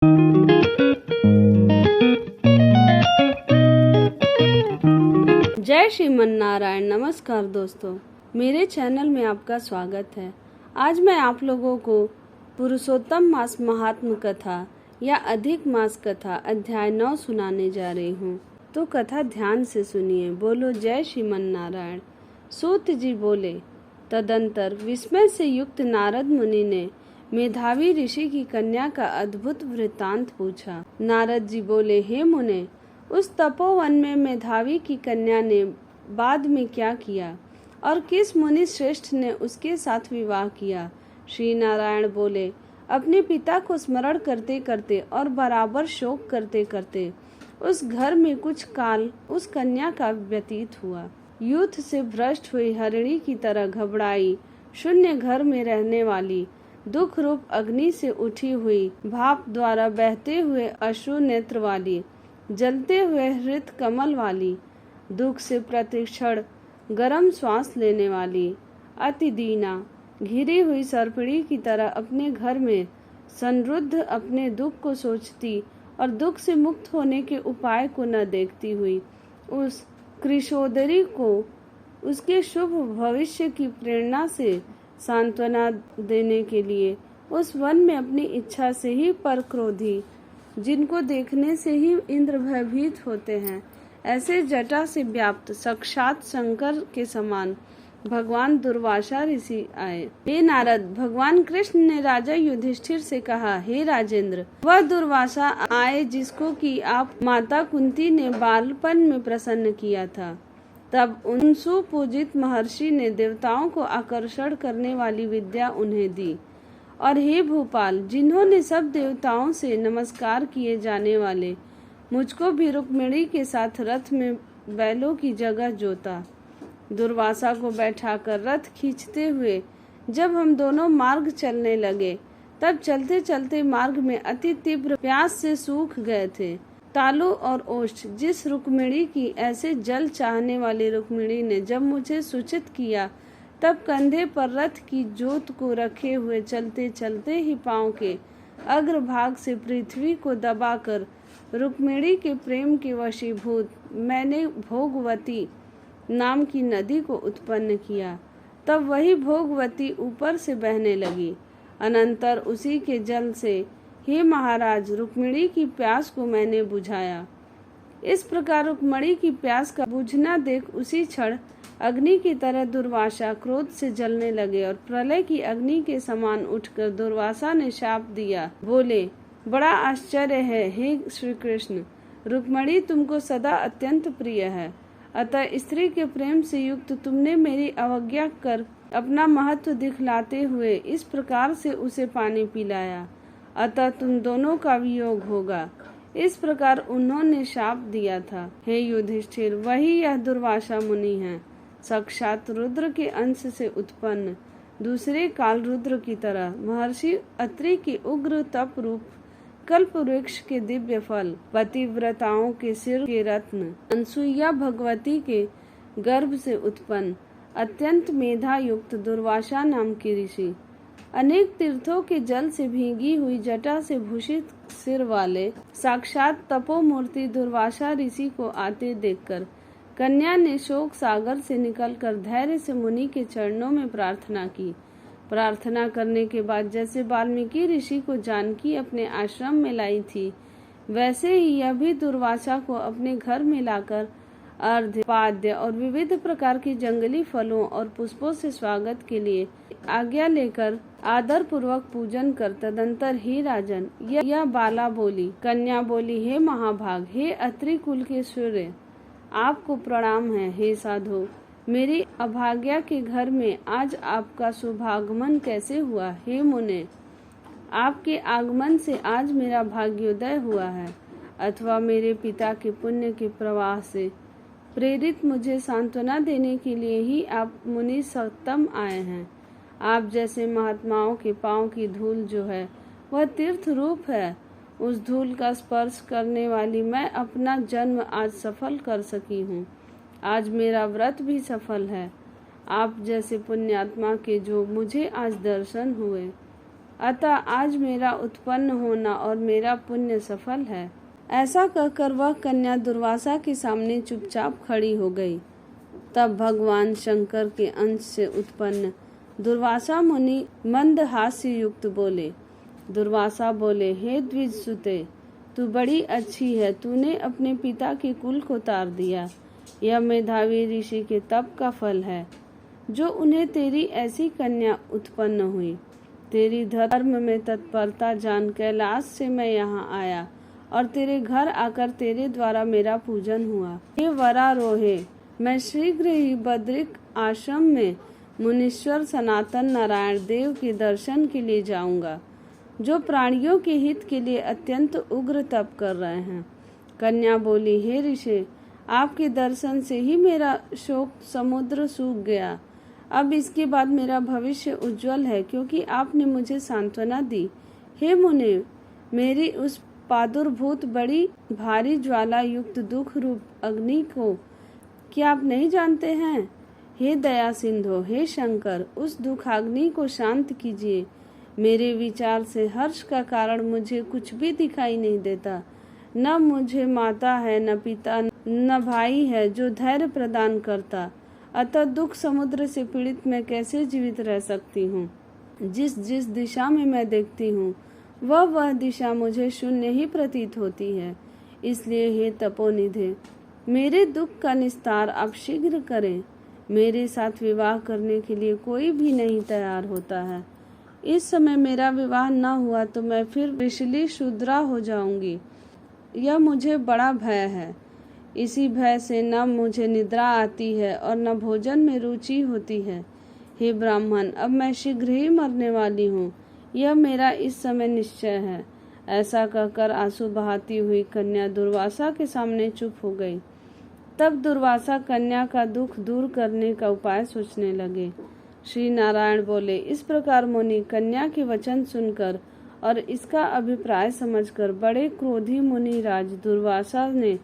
जय श्रीमन नारायण। नमस्कार दोस्तों, मेरे चैनल में आपका स्वागत है। आज मैं आप लोगों को पुरुषोत्तम मास महात्म कथा या अधिक मास कथा अध्याय 9 सुनाने जा रही हूँ। तो कथा ध्यान से सुनिए। बोलो जय श्रीमन नारायण। सूत जी बोले, तदंतर विस्मय से युक्त नारद मुनि ने मेधावी ऋषि की कन्या का अद्भुत वृत्तांत पूछा। नारद जी बोले, हे मुने, उस तपोवन में मेधावी की कन्या ने बाद में क्या किया और किस मुनि श्रेष्ठ ने उसके साथ विवाह किया? श्री नारायण बोले, अपने पिता को स्मरण करते करते और बराबर शोक करते करते उस घर में कुछ काल उस कन्या का व्यतीत हुआ। यूथ से भ्रष्ट हुई हरिणी की तरह घबराई शून्य घर में रहने वाली, दुख रूप अग्नि से उठी हुई, भाप द्वारा बहते हुए अश्रु नेत्र वाली, जलते हुए हृत कमल वाली, दुख से प्रतिक्षण गरम श्वास लेने वाली, अति दीना घिरी हुई सर्पिणी की तरह अपने घर में संरुद्ध अपने दुख को सोचती और दुख से मुक्त होने के उपाय को न देखती हुई, उस कृशोदरी को उसके शुभ भविष्य की प्रेरणा से सांत्वना देने के लिए उस वन में अपनी इच्छा से ही पर क्रोधी, जिनको देखने से ही इंद्र भयभीत होते हैं, ऐसे जटा से व्याप्त साक्षात शंकर के समान भगवान दुर्वासा ऋषि आए। हे नारद, भगवान कृष्ण ने राजा युधिष्ठिर से कहा, हे राजेंद्र, वह दुर्वासा आए जिसको कि आप माता कुंती ने बालपन में प्रसन्न किया था। तब उन सुपूजित महर्षि ने देवताओं को आकर्षण करने वाली विद्या उन्हें दी। और हे भूपाल, जिन्होंने सब देवताओं से नमस्कार किए जाने वाले मुझको भी रुक्मिणी के साथ रथ में बैलों की जगह जोता। दुर्वासा को बैठाकर रथ खींचते हुए जब हम दोनों मार्ग चलने लगे, तब चलते चलते मार्ग में अति तीव्र प्यास से सूख गए थे। तालु और ओष्ठ जिस रुक्मिणी की ऐसे जल चाहने वाली रुक्मिणी ने जब मुझे सूचित किया, तब कंधे पर रथ की जोत को रखे हुए चलते चलते ही पांव के अग्रभाग से पृथ्वी को दबाकर रुक्मिणी के प्रेम के वशीभूत मैंने भोगवती नाम की नदी को उत्पन्न किया। तब वही भोगवती ऊपर से बहने लगी। अनंतर उसी के जल से, हे महाराज, रुक्मिणी की प्यास को मैंने बुझाया। इस प्रकार रुक्मिणी की प्यास का बुझना देख उसी क्षण अग्नि की तरह दुर्वासा क्रोध से जलने लगे और प्रलय की अग्नि के समान उठकर दुर्वासा ने शाप दिया। बोले, बड़ा आश्चर्य है हे श्री कृष्ण, रुक्मिणी तुमको सदा अत्यंत प्रिय है, अतः स्त्री के प्रेम से युक्त तुमने मेरी अवज्ञा कर अपना महत्व दिखलाते हुए इस प्रकार से उसे पानी पिलाया, अतः तुम दोनों का वियोग होगा। इस प्रकार उन्होंने शाप दिया था। हे युधिष्ठिर, वही यह दुर्वासा मुनि है, साक्षात रुद्र के अंश से उत्पन्न, दूसरे काल रुद्र की तरह, महर्षि अत्रि की उग्र तप रूप, कल्प वृक्ष के दिव्य फल, पतिव्रताओं के सिर के रत्न, अनसुईया भगवती के गर्भ से उत्पन्न, अत्यंत मेधा युक्त दुर्वासा नाम के ऋषि, अनेक तीर्थों के जल से भीगी हुई जटा से भूषित सिर वाले साक्षात तपोमूर्ति दुर्वासा ऋषि को आते देखकर कन्या ने शोक सागर से निकलकर धैर्य से मुनि के चरणों में प्रार्थना की। प्रार्थना करने के बाद जैसे वाल्मीकि ऋषि को जानकी अपने आश्रम में लाई थी, वैसे ही यह भी दुर्वासा को अपने घर में लाकर अर्घ्य, पाद्य और विविध प्रकार के जंगली फलों और पुष्पों से स्वागत के लिए आज्ञा लेकर आदर पूर्वक पूजन कर तदंतर, हे राजन, यह बाला बोली। कन्या बोली, हे महाभाग, हे अत्रि कुल के सूर्य, आपको प्रणाम है। हे साधु, मेरी अभाग्या के घर में आज आपका शुभागमन कैसे हुआ? हे मुने, आपके आगमन से आज मेरा भाग्योदय हुआ है, अथवा मेरे पिता के पुण्य के प्रवाह से प्रेरित मुझे सांत्वना देने के लिए ही आप मुनि सत्तम आए हैं। आप जैसे महात्माओं के पांव की धूल जो है वह तीर्थ रूप है, उस धूल का स्पर्श करने वाली मैं अपना जन्म आज सफल कर सकी हूँ। आज मेरा व्रत भी सफल है। आप जैसे पुण्यात्मा के जो मुझे आज दर्शन हुए, अतः आज मेरा उत्पन्न होना और मेरा पुण्य सफल है। ऐसा कहकर वह कन्या दुर्वासा के सामने चुपचाप खड़ी हो गई। तब भगवान शंकर के अंश से उत्पन्न दुर्वासा मुनि मंद हास्य युक्त बोले। दुर्वासा बोले, हे द्विजसुते, तू बड़ी अच्छी है, तूने अपने पिता के कुल को तार दिया। यह मेधावी ऋषि के तप का फल है जो उन्हें तेरी ऐसी कन्या उत्पन्न हुई। तेरी धर्म में तत्परता जान कैलाश से मैं यहाँ आया और तेरे घर आकर तेरे द्वारा मेरा पूजन हुआ। हे वरारोहे, मैं शीघ्र ही बद्रिक आश्रम में मुनीश्वर सनातन नारायण देव के दर्शन के लिए जाऊंगा, जो प्राणियों के हित के लिए अत्यंत उग्र तप कर रहे हैं। कन्या बोली, हे ऋषि, आपके दर्शन से ही मेरा शोक समुद्र सूख गया। अब इसके बाद मेरा भविष्य उज्जवल है, क्योंकि आपने मुझे सांत्वना दी। हे मुने, मेरी उस प्रादुर्भूत बड़ी भारी ज्वाला युक्त दुख रूप अग्नि को क्या आप नहीं जानते हैं? हे दया सिंधु, हे शंकर, उस दुखाग्नि को शांत कीजिए। मेरे विचार से हर्ष का कारण मुझे कुछ भी दिखाई नहीं देता। न मुझे माता है, न पिता, न भाई है जो धैर्य प्रदान करता। अतः दुख समुद्र से पीड़ित मैं कैसे जीवित रह सकती हूँ? जिस जिस दिशा में मैं देखती हूँ वह दिशा मुझे शून्य ही प्रतीत होती है। इसलिए हे तपोनिधे, मेरे दुख का निस्तार आप शीघ्र करें। मेरे साथ विवाह करने के लिए कोई भी नहीं तैयार होता है। इस समय मेरा विवाह न हुआ तो मैं फिर विषली शूद्रा हो जाऊंगी। यह मुझे बड़ा भय है। इसी भय से न मुझे निद्रा आती है और न भोजन में रुचि होती है। हे ब्राह्मण, अब मैं शीघ्र ही मरने वाली हूँ, यह मेरा इस समय निश्चय है। ऐसा कहकर आंसू बहाती हुई कन्या दुर्वासा के सामने चुप हो गई। तब दुर्वासा कन्या का दुख दूर करने का उपाय सोचने लगे। श्री नारायण बोले, इस प्रकार मुनि कन्या के वचन सुनकर और इसका अभिप्राय समझकर बड़े क्रोधी मुनिराज दुर्वासा ने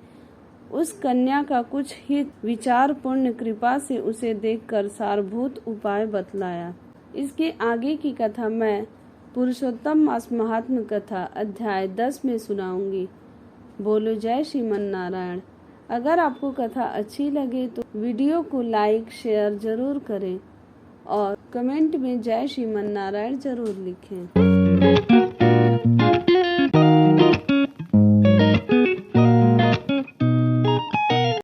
उस कन्या का कुछ ही विचार पूर्ण कृपा से उसे देखकर सारभूत उपाय बतलाया। इसके आगे की कथा मैं पुरुषोत्तम मास महात्म कथा अध्याय 10 में सुनाऊंगी। बोलो जय श्रीमन नारायण। अगर आपको कथा अच्छी लगे तो वीडियो को लाइक शेयर जरूर करें और कमेंट में जय श्रीमन नारायण जरूर लिखें।